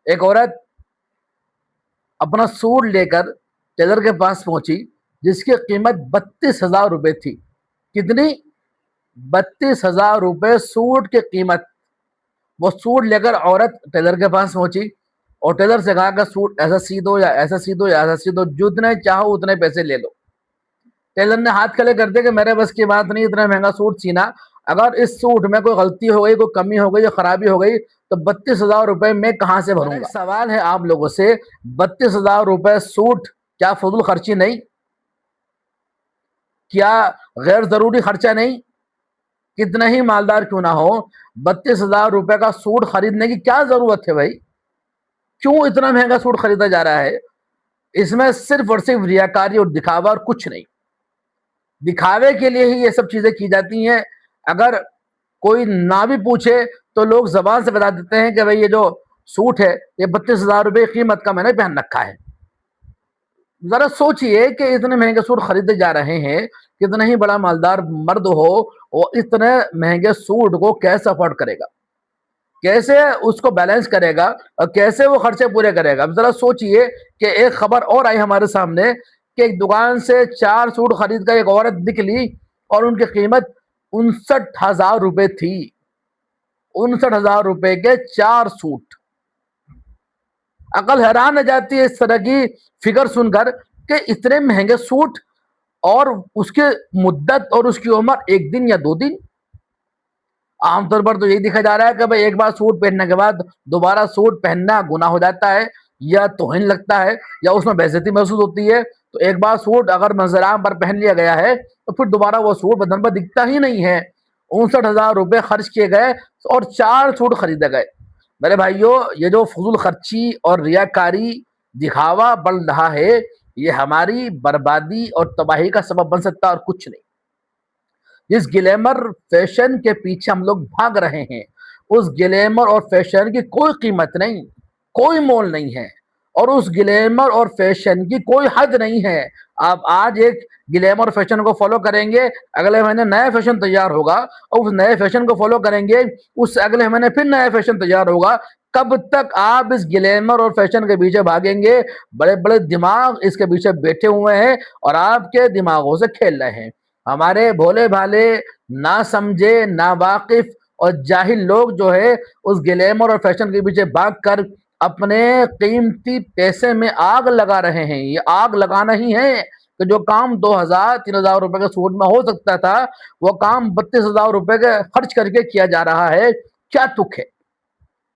ایک عورت اپنا سوٹ لے کر ٹیلر کے پاس پہنچی جس کی قیمت 32,000 روپے تھی. کتنی؟ 32,000 روپے سوٹ کی قیمت. وہ سوٹ لے کر عورت ٹیلر کے پاس پہنچی اور ٹیلر سے کہا کہ سوٹ ایسا سی دو یا ایسا سی دو یا ایسا سی دو، جتنے چاہو اتنے پیسے لے لو. ٹیلر نے ہاتھ کھڑے کر دیا کہ میرے بس کی بات نہیں اتنا مہنگا سوٹ سینا. اگر اس سوٹ میں کوئی غلطی ہو گئی، کوئی کمی ہو گئی یا خرابی ہو گئی تو 32,000 روپے میں کہاں سے بھروں گا؟ سوال ہے آپ لوگوں سے، 32,000 روپے سوٹ کیا فضول خرچی نہیں؟ کیا غیر ضروری خرچہ نہیں؟ کتنا ہی مالدار کیوں نہ ہو، 32,000 روپے کا سوٹ خریدنے کی کیا ضرورت ہے بھائی؟ کیوں اتنا مہنگا سوٹ خریدا جا رہا ہے؟ اس میں صرف اور صرف ریاکاری اور دکھاوا اور کچھ نہیں. دکھاوے کے لیے ہی یہ سب چیزیں کی جاتی ہیں. اگر کوئی نہ بھی پوچھے تو لوگ زبان سے بتا دیتے ہیں کہ بھئی یہ جو سوٹ ہے یہ 32,000 روپے قیمت کا میں نے پہن رکھا ہے. ذرا سوچئے کہ اتنے مہنگے سوٹ خریدے جا رہے ہیں، کتنا ہی بڑا مالدار مرد ہو وہ اتنے مہنگے سوٹ کو کیسے افورڈ کرے گا، کیسے اس کو بیلنس کرے گا اور کیسے وہ خرچے پورے کرے گا؟ اب ذرا سوچئے کہ ایک خبر اور آئی ہمارے سامنے کہ ایک دکان سے 4 سوٹ خرید کر ایک عورت نکلی اور ان کی قیمت 59,000 روپے تھی. 59,000 روپے کے 4 سوٹ. عقل حیران رہ جاتی ہے اس طرح کی فگر سن کر کہ اتنے مہنگے سوٹ اور اس کی مدت اور اس کی عمر 1 دن یا 2 دن. عام طور پر تو یہی دیکھا جا رہا ہے کہ بھئی ایک بار سوٹ پہننے کے بعد دوبارہ سوٹ پہننا گناہ ہو جاتا ہے یا توہین لگتا ہے یا اس میں بے عزتی محسوس ہوتی ہے. تو ایک بار سوٹ اگر منظر عام پر پہن لیا گیا ہے تو پھر دوبارہ وہ سوٹ بدن پر دکھتا ہی نہیں ہے. 59,000 روپے خرچ کیے گئے اور 4 سوٹ خریدے گئے. میرے بھائیوں، یہ جو فضول خرچی اور ریاکاری دکھاوا بڑھ رہا ہے یہ ہماری بربادی اور تباہی کا سبب بن سکتا ہے اور کچھ نہیں. جس گلیمر فیشن کے پیچھے ہم لوگ بھاگ رہے ہیں اس گلیمر اور فیشن کی کوئی قیمت نہیں، کوئی مول نہیں ہے، اور اس گلیمر اور فیشن کی کوئی حد نہیں ہے. آپ آج ایک گلیمر فیشن کو فالو کریں گے، اگلے مہینے نیا فیشن تیار ہوگا اور اس نئے فیشن کو فالو کریں گے، اس سے اگلے مہینے پھر نیا فیشن تیار ہوگا. کب تک آپ اس گلیمر اور فیشن کے پیچھے بھاگیں گے؟ بڑے بڑے دماغ اس کے پیچھے بیٹھے ہوئے ہیں اور آپ کے دماغوں سے کھیل رہے ہیں. ہمارے بھولے بھالے نہ سمجھے نا واقف اور جاہل لوگ جو ہے اس گلیمر اور فیشن کے پیچھے بھاگ کر اپنے قیمتی پیسے میں آگ لگا رہے ہیں. یہ آگ لگانا ہی ہے کہ جو کام 2,000 3,000 روپے کے سوٹ میں ہو سکتا تھا وہ کام 32,000 روپے کے خرچ کر کے کیا جا رہا ہے. کیا تک ہے؟